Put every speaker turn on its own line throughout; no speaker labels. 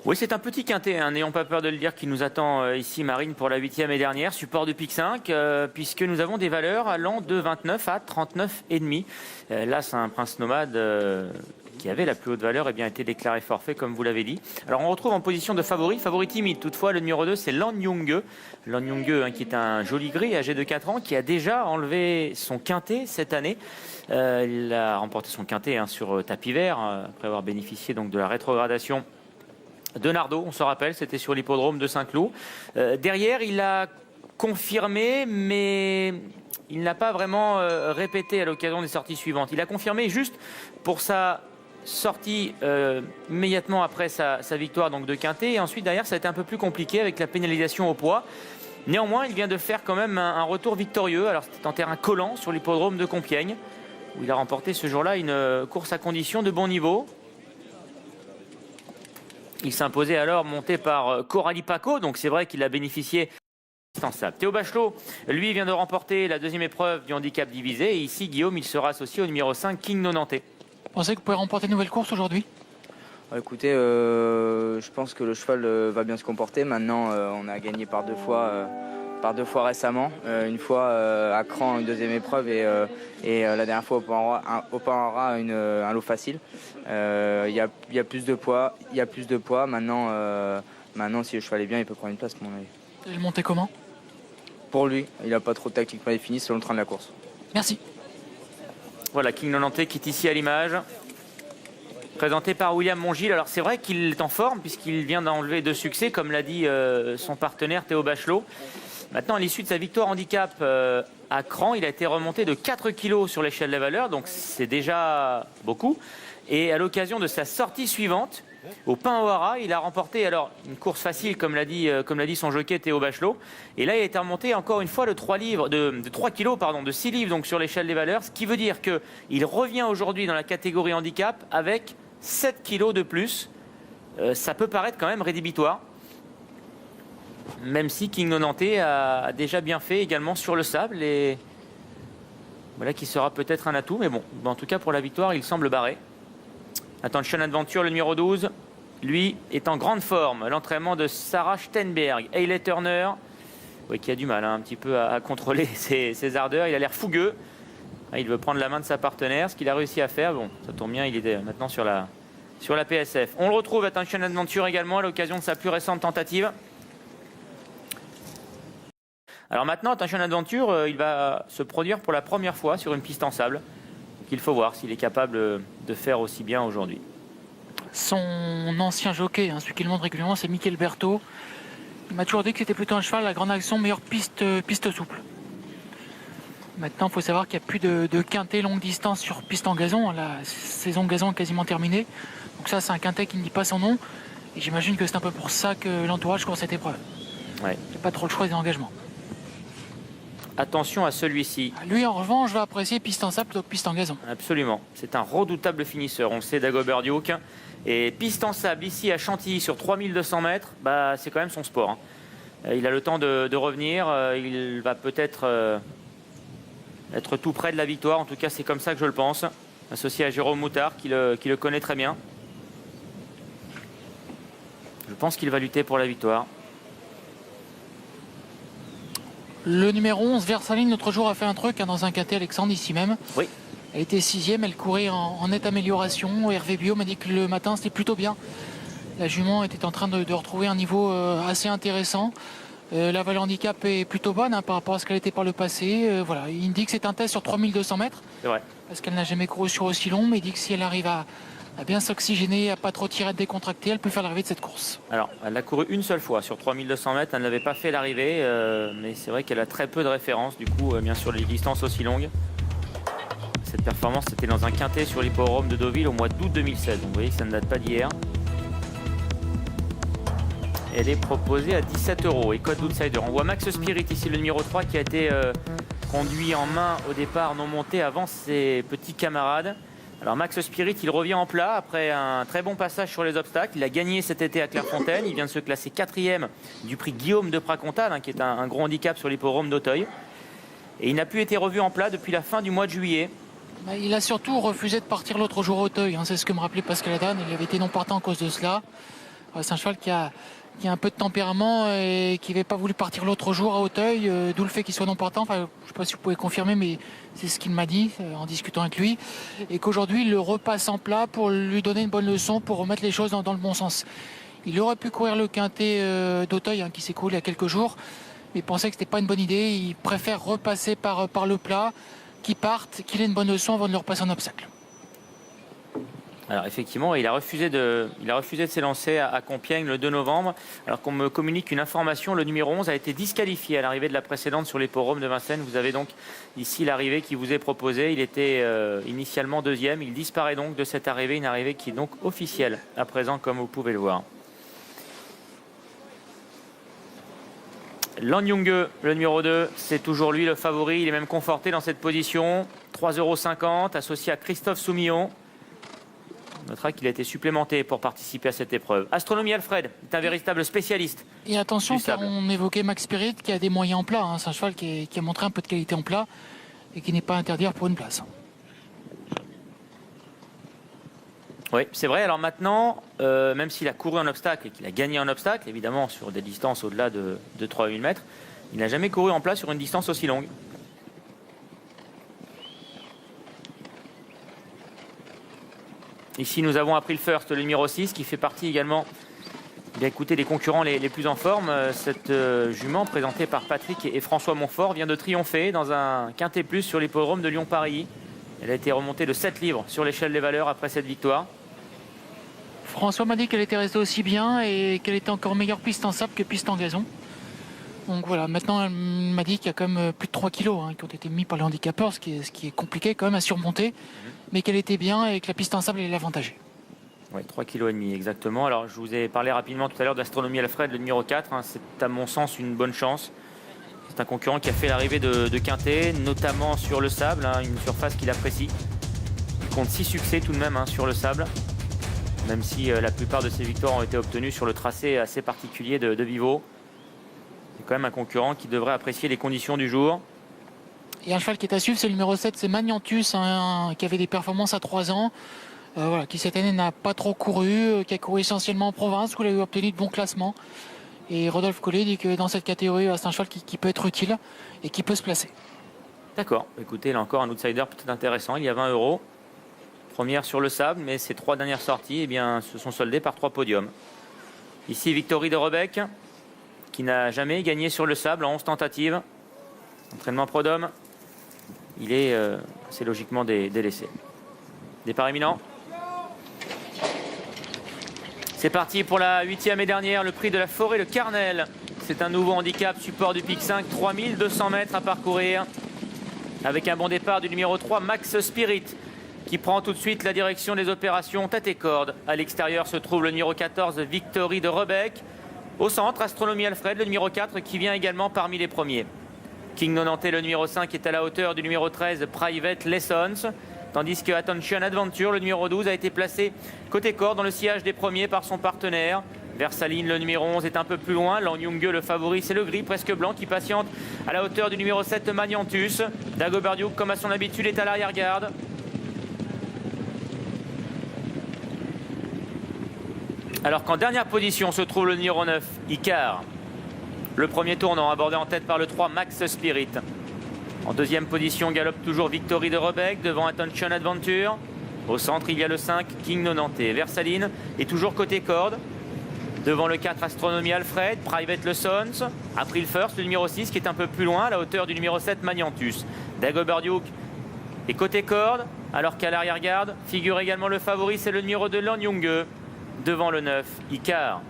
Oui, c'est un petit quintet, hein, n'ayons pas peur de le dire, qui nous attend ici, Marine, pour la 8e et dernière, support de pic 5, puisque nous avons des valeurs allant de 29 à 39,5. Là, c'est un prince nomade qui avait la plus haute valeur, et bien été déclaré forfait, comme vous l'avez dit. Alors, on retrouve en position de favori timide. Toutefois, le numéro 2, c'est Lan Yunge. Lan Yunge, hein, qui est un joli gris, âgé de 4 ans, qui a déjà enlevé son quintet cette année. Il a remporté son quintet sur tapis vert, après avoir bénéficié donc de la rétrogradation de Nardo, on se rappelle, c'était sur l'hippodrome de Saint-Cloud. Derrière, il a confirmé, mais il n'a pas vraiment répété à l'occasion des sorties suivantes. Il a confirmé juste pour sa sortie immédiatement après sa victoire donc de quintet. Et ensuite, derrière, ça a été un peu plus compliqué avec la pénalisation au poids. Néanmoins, il vient de faire quand même un retour victorieux. Alors, c'était en terrain collant sur l'hippodrome de Compiègne, où il a remporté ce jour-là une course à conditions de bon niveau. Il s'imposait alors monté par Coralie Paco, donc c'est vrai qu'il a bénéficié indispensable. Théo Bachelot, lui, vient de remporter la deuxième épreuve du handicap divisé. Et ici, Guillaume, il sera associé au numéro 5, King Nonantais.
Vous pensez que vous pouvez remporter une nouvelle course aujourd'hui?
Écoutez, je pense que le cheval va bien se comporter. Maintenant, on a gagné par deux fois récemment. Une fois à Cran, une deuxième épreuve, et la dernière fois au Panorama, un lot facile. Il y a plus de poids. Maintenant, si le cheval est bien, il peut prendre une place, à mon avis.
Vous allez le monter comment?
Pour lui, il n'a pas trop tactiquement défini selon le train de la course.
Merci.
Voilà, King Nonantais qui est ici à l'image, présenté par William Mongil. Alors c'est vrai qu'il est en forme puisqu'il vient d'enlever 2 succès, comme l'a dit son partenaire Théo Bachelot. Maintenant, à l'issue de sa victoire handicap à Cran, il a été remonté de 4 kg sur l'échelle des valeurs, donc c'est déjà beaucoup. Et à l'occasion de sa sortie suivante, au Pain-O'Hara, il a remporté alors une course facile, comme l'a dit son jockey Théo Bachelot. Et là, il a été remonté encore une fois de 3 kg, de 6 livres donc sur l'échelle des valeurs, ce qui veut dire qu'il revient aujourd'hui dans la catégorie handicap avec 7 kg de plus. Ça peut paraître quand même rédhibitoire, même si King Nonantais a déjà bien fait également sur le sable, et voilà qui sera peut-être un atout. Mais bon, en tout cas pour la victoire, il semble barré. Attention Adventure, le numéro 12, lui est en grande forme. L'entraînement de Sarah Steinberg. Hayley Turner, oui, qui a du mal un petit peu à contrôler ses ardeurs. Il a l'air fougueux. Il veut prendre la main de sa partenaire, ce qu'il a réussi à faire. Bon, ça tombe bien, il est maintenant sur la PSF. On le retrouve, Attention Adventure également, à l'occasion de sa plus récente tentative. Alors maintenant, Attention Adventure, il va se produire pour la première fois sur une piste en sable. Il faut voir s'il est capable de faire aussi bien aujourd'hui.
Son ancien jockey, celui qui le montre régulièrement, c'est Michael Berthaud. Il m'a toujours dit que c'était plutôt un cheval à grande action, meilleure piste souple. Maintenant, il faut savoir qu'il n'y a plus de quintet longue distance sur piste en gazon. La saison gazon est quasiment terminée. Donc ça, c'est un quintet qui ne dit pas son nom. Et j'imagine que c'est un peu pour ça que l'entourage court cette épreuve.
Ouais.
Il n'y a pas trop le choix des engagements.
Attention à celui-ci.
Lui, en revanche, je vais apprécier piste en sable plutôt que piste en gazon.
Absolument. C'est un redoutable finisseur. On le sait, Dagobert Duke. Et piste en sable ici à Chantilly sur 3200 mètres, c'est quand même son sport. Il a le temps de revenir. Il va peut-être être tout près de la victoire. En tout cas, c'est comme ça que je le pense. Associé à Jérôme Moutard, qui le connaît très bien. Je pense qu'il va lutter pour la victoire.
Le numéro 11, Versailles, l'autre jour a fait un truc dans un quintet, Alexandre, ici même.
Oui.
Elle était 6e, elle courait en nette amélioration. Hervé Bio m'a dit que le matin, c'était plutôt bien. La jument était en train de retrouver un niveau assez intéressant. La valeur handicap est plutôt bonne par rapport à ce qu'elle était par le passé. Voilà. Il dit que c'est un test sur 3200 mètres.
C'est vrai.
Parce qu'elle n'a jamais couru sur aussi long, mais il dit que si elle arrive à bien s'oxygéner, à pas trop tirer, à décontracter, elle peut faire l'arrivée de cette course.
Alors, elle a couru une seule fois sur 3200 mètres, elle n'avait pas fait l'arrivée, mais c'est vrai qu'elle a très peu de références, du coup, bien sur les distances aussi longues. Cette performance, c'était dans un quintet sur l'hippodrome de Deauville au mois d'août 2016, donc vous voyez que ça ne date pas d'hier. Elle est proposée à 17 €, et code d'outsider. On voit Max Spirit ici, le numéro 3, qui a été conduit en main au départ, non monté avant ses petits camarades. Alors Max Spirit, il revient en plat après un très bon passage sur les obstacles. Il a gagné cet été à Clairefontaine. Il vient de se classer 4e du prix Guillaume de Pracontal, qui est un gros handicap sur l'hippodrome d'Auteuil. Et il n'a plus été revu en plat depuis la fin du mois de juillet.
Il a surtout refusé de partir l'autre jour au Auteuil. C'est ce que me rappelait Pascal Adane. Il avait été non partant à cause de cela. Ouais, c'est un cheval qui a un peu de tempérament et qui n'avait pas voulu partir l'autre jour à Auteuil, d'où le fait qu'il soit non partant. Enfin, je ne sais pas si vous pouvez confirmer, mais c'est ce qu'il m'a dit en discutant avec lui. Et qu'aujourd'hui, il le repasse en plat pour lui donner une bonne leçon, pour remettre les choses dans le bon sens. Il aurait pu courir le quintet d'Auteuil, qui s'est couru il y a quelques jours, mais il pensait que ce n'était pas une bonne idée. Il préfère repasser par le plat, qu'il parte, qu'il ait une bonne leçon avant de le repasser en obstacle.
Alors effectivement, il a refusé de s'élancer à Compiègne le 2 novembre, alors qu'on me communique une information, le numéro 11 a été disqualifié à l'arrivée de la précédente sur l'hippodrome de Vincennes. Vous avez donc ici l'arrivée qui vous est proposée. Il était initialement deuxième, il disparaît donc de cette arrivée, une arrivée qui est donc officielle à présent, comme vous pouvez le voir. Lanyunge, le numéro 2, c'est toujours lui le favori, il est même conforté dans cette position. 3,50 € associé à Christophe Soumillon. On notera qu'il a été supplémenté pour participer à cette épreuve. Astronomie Alfred est un véritable spécialiste.
Et attention, car on évoquait Max Spirit qui a des moyens en plat. C'est un cheval qui a montré un peu de qualité en plat et qui n'est pas à interdire pour une place.
Oui, c'est vrai. Alors maintenant, même s'il a couru en obstacle et qu'il a gagné en obstacle, évidemment sur des distances au-delà de 3000 mètres, il n'a jamais couru en plat sur une distance aussi longue. Ici, nous avons appris le first, le numéro 6, qui fait partie également des concurrents les plus en forme. Cette jument, présentée par Patrick et François Montfort, vient de triompher dans un quintet plus sur l'hippodrome de Lyon-Paris. Elle a été remontée de 7 livres sur l'échelle des valeurs après cette victoire.
François m'a dit qu'elle était restée aussi bien et qu'elle était encore meilleure piste en sable que piste en gazon. Donc voilà, maintenant elle m'a dit qu'il y a quand même plus de 3 kilos qui ont été mis par les handicapeurs, ce qui est compliqué quand même à surmonter, mais qu'elle était bien et que la piste en sable est l'avantagée.
Oui, 3,5 kg exactement. Alors je vous ai parlé rapidement tout à l'heure d'Astronomie Alfred, le numéro 4. C'est à mon sens une bonne chance. C'est un concurrent qui a fait l'arrivée de quintet, notamment sur le sable, une surface qu'il apprécie. Il compte 6 succès tout de même sur le sable, même si la plupart de ses victoires ont été obtenues sur le tracé assez particulier de Vivo. C'est quand même un concurrent qui devrait apprécier les conditions du jour.
Et un cheval qui est à suivre, c'est le numéro 7, c'est Magnantus, qui avait des performances à 3 ans, qui cette année n'a pas trop couru, qui a couru essentiellement en province, où il a obtenu de bons classements. Et Rodolphe Collet dit que dans cette catégorie, c'est un cheval qui peut être utile et qui peut se placer.
D'accord, écoutez, là encore un outsider peut-être intéressant, il y a 20 €. Première sur le sable, mais ces 3 dernières sorties se sont soldées par 3 podiums. Ici, Victory de Rebec, qui n'a jamais gagné sur le sable en 11 tentatives. Entraînement Prodhomme, il est assez logiquement délaissé. Départ imminent. C'est parti pour la 8e et dernière, le prix de la Forêt de Carnel. C'est un nouveau handicap, support du pic 5, 3200 mètres à parcourir. Avec un bon départ du numéro 3, Max Spirit, qui prend tout de suite la direction des opérations tête et corde. À l'extérieur se trouve le numéro 14, Victory de Rebec. Au centre, Astronomie Alfred, le numéro 4, qui vient également parmi les premiers. King Nonantais, le numéro 5, est à la hauteur du numéro 13, Private Lessons. Tandis que Attention Adventure, le numéro 12, a été placé côté corde dans le sillage des premiers par son partenaire. Versaline, le numéro 11, est un peu plus loin. Lanyunge, le favori, c'est le gris presque blanc qui patiente à la hauteur du numéro 7, Magnantus. Dagobert Duke, comme à son habitude, est à l'arrière-garde. Alors qu'en dernière position se trouve le numéro 9, Icar. Le premier tournant abordé en tête par le 3, Max Spirit. En deuxième position, galope toujours Victory de Rebec devant Attention Adventure. Au centre, il y a le 5, King Nonantais. Versaline est toujours côté corde. Devant le 4, Astronomie Alfred, Private Lessons. A pris le first, le numéro 6 qui est un peu plus loin, à la hauteur du numéro 7, Magnantus. Dagobert Duke est côté corde, alors qu'à l'arrière-garde figure également le favori, c'est le numéro 2, Lanyunge. Devant le 9, Icar.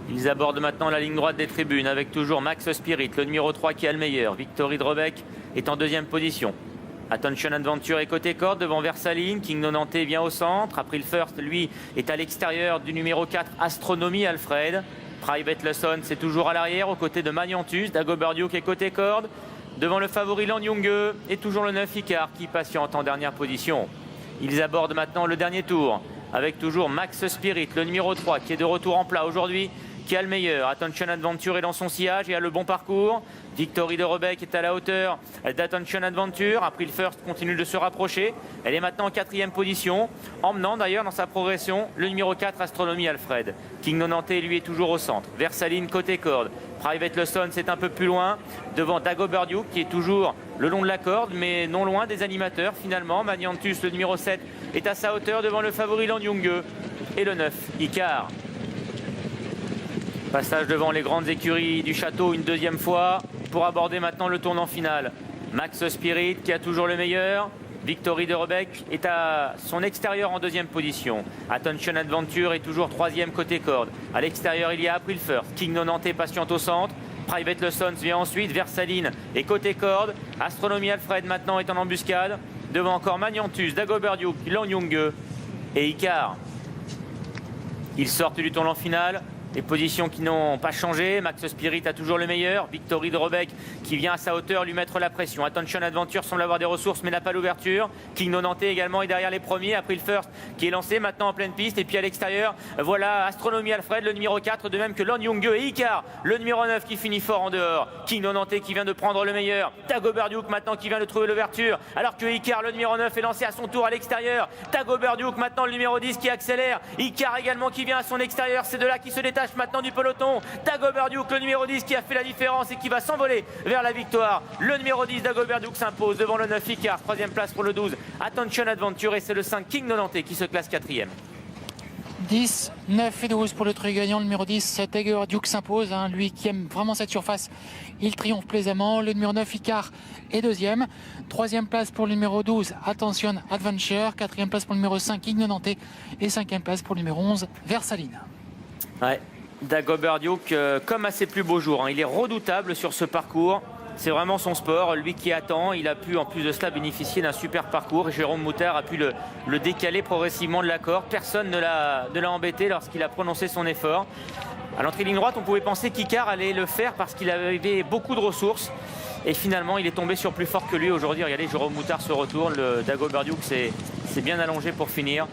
Ils abordent maintenant la ligne droite des tribunes avec toujours Max Spirit, le numéro 3 qui a le meilleur. Victory de Rebec est en deuxième position. Attention Adventure est côté corde devant Versaline. King Nonantais vient au centre. April First, lui, est à l'extérieur du numéro 4, Astronomie Alfred. Private Lesson, c'est toujours à l'arrière aux côtés de Magnantus. Dagobert Duke est côté corde. Devant le favori Lanyunge et toujours le 9 Icar qui patiente en dernière position. Ils abordent maintenant le dernier tour avec toujours Max Spirit, le numéro 3 qui est de retour en plat aujourd'hui. qui a le meilleur. Attention Adventure est dans son sillage et a le bon parcours. Victory de Rebec est à la hauteur d'Attention Adventure. April First continue de se rapprocher. Elle est maintenant en 4e position, emmenant d'ailleurs dans sa progression le numéro 4, Astronomie Alfred. King Nonanté, lui, est toujours au centre. Versaline côté corde. Private Lawson, c'est un peu plus loin, devant Dagobert Duke, qui est toujours le long de la corde, mais non loin des animateurs finalement. Maniantus, le numéro 7, est à sa hauteur devant le favori Landyunge. Et le 9, Icar. Passage devant les grandes écuries du château une deuxième fois pour aborder maintenant le tournant final. Max Spirit qui a toujours le meilleur. Victory de Rebec est à son extérieur en 2e position. Attention Adventure est toujours 3e côté corde. À l'extérieur, il y a April First. King Nonanté patiente au centre. Private Lessons vient ensuite. Versaline est côté corde. Astronomie Alfred maintenant est en embuscade. Devant encore Maniantus, Dagobert Duke, Landyunge et Icar. Ils sortent du tournant final. Les positions qui n'ont pas changé. Max Spirit a toujours le meilleur. Victory de Rebec qui vient à sa hauteur lui mettre la pression. Attention Adventure semble avoir des ressources mais n'a pas l'ouverture. King Nonanté également est derrière les premiers. April First qui est lancé maintenant en pleine piste. Et puis à l'extérieur, voilà Astronomie Alfred, le numéro 4, de même que Landyunge et Icar, le numéro 9 qui finit fort en dehors. King Nonanté qui vient de prendre le meilleur. Dagobert Duke maintenant qui vient de trouver l'ouverture. Alors que Icar, le numéro 9, est lancé à son tour à l'extérieur. Dagobert Duke maintenant le numéro 10 qui accélère. Icar également qui vient à son extérieur. C'est de là qui se détache maintenant du peloton. Dagobert Duke, le numéro 10 qui a fait la différence et qui va s'envoler vers la victoire. Le numéro 10 Dagobert Duke s'impose devant le 9 Icar. 3e place pour le 12 Attention Adventure et c'est le 5 King Nonanté qui se classe 4e.
10, 9 et 12 pour le trio gagnant. Le numéro 10, Dagobert Duke s'impose. Lui qui aime vraiment cette surface, il triomphe plaisamment. Le numéro 9, Icar, est 2e. 3e place pour le numéro 12, Attention Adventure. 4e place pour le numéro 5, King Nonanté. Et 5e place pour le numéro 11, Versaline.
Ouais. Dagobert Duke, comme à ses plus beaux jours, il est redoutable sur ce parcours. C'est vraiment son sport, lui qui attend. Il a pu en plus de cela bénéficier d'un super parcours. Jérôme Moutard a pu le décaler progressivement de la corde. Personne ne l'a embêté lorsqu'il a prononcé son effort. À l'entrée ligne droite, on pouvait penser qu'Icar allait le faire parce qu'il avait beaucoup de ressources. Et finalement, il est tombé sur plus fort que lui aujourd'hui. Regardez, Jérôme Moutard se retourne. Le Dagobert Duke s'est bien allongé pour finir.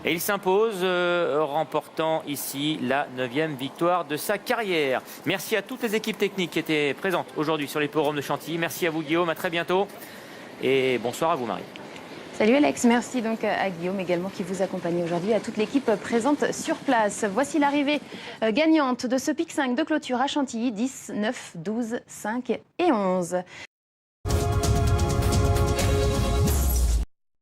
Et il s'impose, remportant ici la 9e victoire de sa carrière. Merci à toutes les équipes techniques qui étaient présentes aujourd'hui sur les forums de Chantilly. Merci à vous Guillaume, à très bientôt. Et bonsoir à vous Marie.
Salut Alex, merci donc à Guillaume également qui vous accompagne aujourd'hui, à toute l'équipe présente sur place. Voici l'arrivée gagnante de ce pic 5 de clôture à Chantilly, 10, 9, 12, 5 et 11.